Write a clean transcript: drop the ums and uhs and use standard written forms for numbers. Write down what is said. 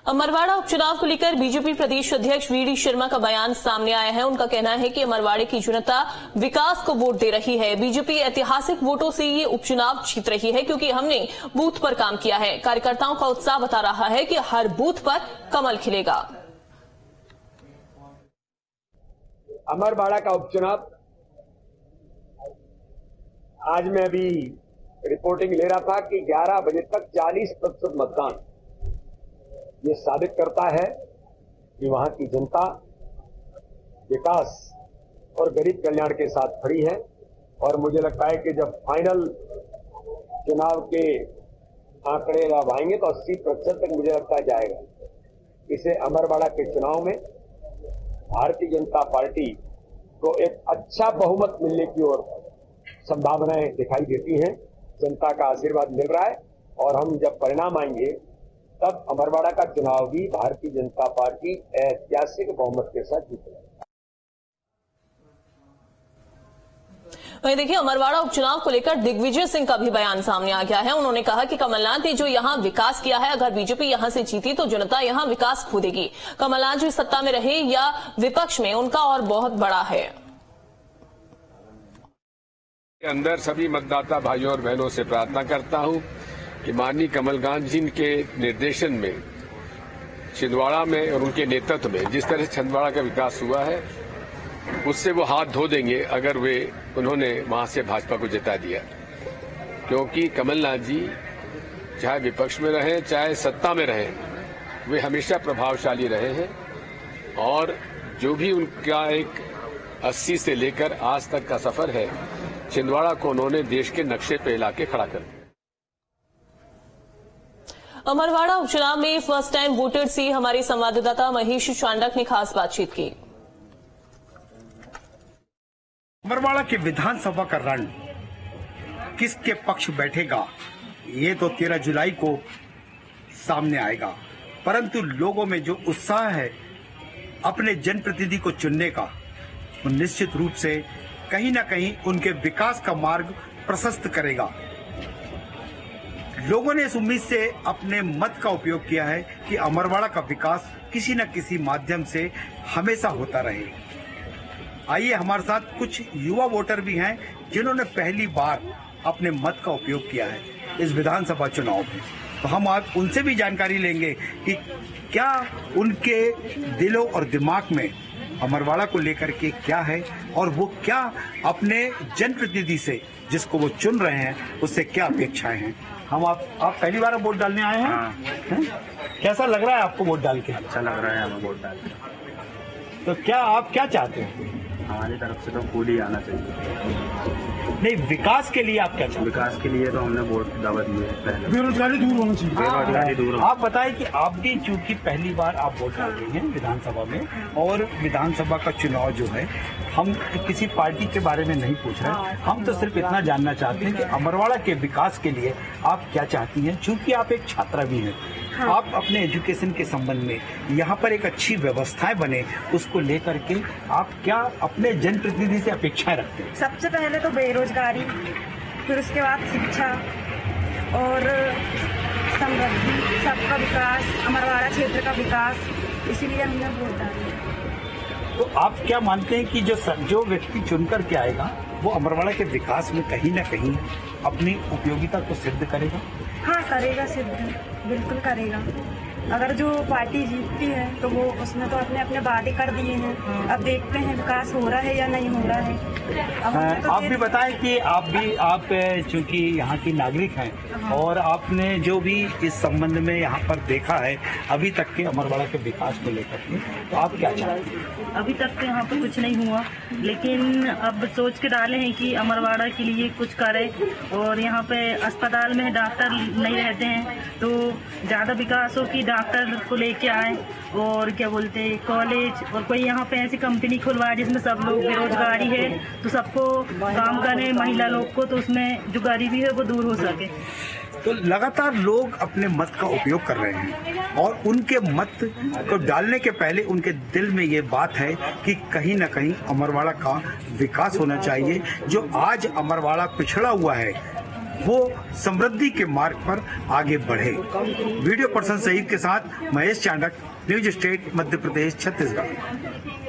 अमरवाड़ा उपचुनाव को लेकर बीजेपी प्रदेश अध्यक्ष वीडी शर्मा का बयान सामने आया है। उनका कहना है कि अमरवाड़े की जनता विकास को वोट दे रही है। बीजेपी ऐतिहासिक वोटों से ये उपचुनाव जीत रही है क्योंकि हमने बूथ पर काम किया है। कार्यकर्ताओं का उत्साह बता रहा है कि हर बूथ पर कमल खिलेगा। अमरवाड़ा का उपचुनाव आज मैं अभी रिपोर्टिंग ले रहा था कि 11 बजे तक 40% मतदान ये साबित करता है कि वहां की जनता विकास और गरीब कल्याण के साथ खड़ी है। और मुझे लगता है कि जब फाइनल चुनाव के आंकड़े जब आएंगे तो 80% तक मुझे लगता है जाएगा। इसे अमरवाड़ा के चुनाव में भारतीय जनता पार्टी को एक अच्छा बहुमत मिलने की ओर संभावनाएं दिखाई देती हैं। जनता का आशीर्वाद मिल रहा है और हम जब परिणाम आएंगे तब अमरवाड़ा का चुनाव भी भारतीय जनता पार्टी ऐतिहासिक बहुमत के साथ जीतेगा। वहीं देखिए, अमरवाड़ा उपचुनाव को लेकर दिग्विजय सिंह का भी बयान सामने आ गया है। उन्होंने कहा कि कमलनाथ ने जो यहां विकास किया है, अगर बीजेपी यहां से जीती तो जनता यहां विकास खो देगी। कमलनाथ जो सत्ता में रहे या विपक्ष में, उनका और बहुत बड़ा है। अंदर सभी मतदाता भाइयों और बहनों से प्रार्थना करता हूं कि माननीय कमलनाथ जी के निर्देशन में छिंदवाड़ा में और उनके नेतृत्व में जिस तरह से छिंदवाड़ा का विकास हुआ है उससे वो हाथ धो देंगे अगर उन्होंने वहां से भाजपा को जिता दिया। क्योंकि कमलनाथ जी चाहे विपक्ष में रहे चाहे सत्ता में रहे, वे हमेशा प्रभावशाली रहे हैं और जो भी उनका एक 80 से लेकर आज तक का सफर है, छिंदवाड़ा को उन्होंने देश के नक्शे पे ला के खड़ा कर दिया। अमरवाड़ा उपचुनाव में फर्स्ट टाइम वोटर से हमारे संवाददाता महेश चांडक ने खास बातचीत की। अमरवाड़ा के विधानसभा का रण किसके पक्ष बैठेगा ये तो 13 जुलाई को सामने आएगा, परंतु लोगों में जो उत्साह है अपने जनप्रतिनिधि को चुनने का, वो निश्चित रूप से कहीं न कहीं उनके विकास का मार्ग प्रशस्त करेगा। लोगों ने इस उम्मीद से अपने मत का उपयोग किया है कि अमरवाड़ा का विकास किसी न किसी माध्यम से हमेशा होता रहे। आइए, हमारे साथ कुछ युवा वोटर भी हैं जिन्होंने पहली बार अपने मत का उपयोग किया है इस विधानसभा चुनाव में। तो हम आज उनसे भी जानकारी लेंगे कि क्या उनके दिलों और दिमाग में अमरवाड़ा को लेकर के क्या है और वो क्या अपने जनप्रतिनिधि से जिसको वो चुन रहे हैं उससे क्या अपेक्षाएं हैं। हम आप पहली बार वोट डालने आए हैं? हाँ। कैसा लग रहा है आपको वोट डाल के? अच्छा लग रहा है हमें वोट डाल के। तो क्या आप क्या चाहते हैं? हमारी तरफ से तो फूल ही आना चाहिए। नहीं, विकास के लिए आप क्या चाहते हैं? विकास के लिए तो हमने वोट दावा दी है। पहले बेरोजगारी दूर होना चाहिए। बेरोजगारी दूर। आप बताएं कि आप भी चूंकि पहली बार आप वोट डाल रहे हैं विधानसभा में, और विधानसभा का चुनाव जो है हम किसी पार्टी के बारे में नहीं पूछ रहे, हम तो सिर्फ इतना जानना चाहते हैं कि अमरवाड़ा के विकास के लिए आप क्या चाहती हैं। चूंकि आप एक छात्रा भी हैं, आप अपने एजुकेशन के संबंध में यहाँ पर एक अच्छी व्यवस्थाएं बने उसको लेकर के आप क्या अपने जनप्रतिनिधि से अपेक्षाएं रखते हैं? सबसे पहले तो बेरोजगारी, फिर उसके बाद शिक्षा और समृद्धि, सबका विकास, अमरवाड़ा क्षेत्र का विकास, इसीलिए हमने वोट डाला। तो आप क्या मानते हैं कि जो व्यक्ति चुनकर के आएगा वो अमरवाड़ा के विकास में कहीं न कहीं अपनी उपयोगिता को सिद्ध करेगा? हाँ, करेगा सिद्ध, बिल्कुल करेगा। अगर जो पार्टी जीतती है तो वो उसमें तो अपने अपने वादे कर दिए हैं। अब देखते हैं विकास हो रहा है या नहीं हो रहा है। तो आप भी बताएं कि आप चूंकि यहाँ की नागरिक हैं और आपने जो भी इस संबंध में यहाँ पर देखा है अभी तक के अमरवाड़ा के विकास को लेकर के, तो आप क्या चाहते हैं? अभी तक तो यहाँ पर कुछ नहीं हुआ, लेकिन अब सोच के डाले हैं कि अमरवाड़ा के लिए कुछ करें। और यहाँ पे अस्पताल में डॉक्टर नहीं रहते हैं तो ज़्यादा विकास हो कि डॉक्टर को लेके आए, और क्या बोलते हैं कॉलेज, और कोई यहाँ पे ऐसी कंपनी खुलवाए जिसमें सब लोग, बेरोजगारी है तो सबको काम करें, महिला लोग को, तो उसमें जो गरीबी है वो दूर हो सके। तो लगातार लोग अपने मत का उपयोग कर रहे हैं और उनके मत को डालने के पहले उनके दिल में ये बात है कि कहीं न कहीं अमरवाड़ा का विकास होना चाहिए। जो आज अमरवाड़ा पिछड़ा हुआ है वो समृद्धि के मार्ग पर आगे बढ़े। वीडियो पर्सन सईद के साथ महेश चांडक, न्यूज स्टेट, मध्य प्रदेश, छत्तीसगढ़।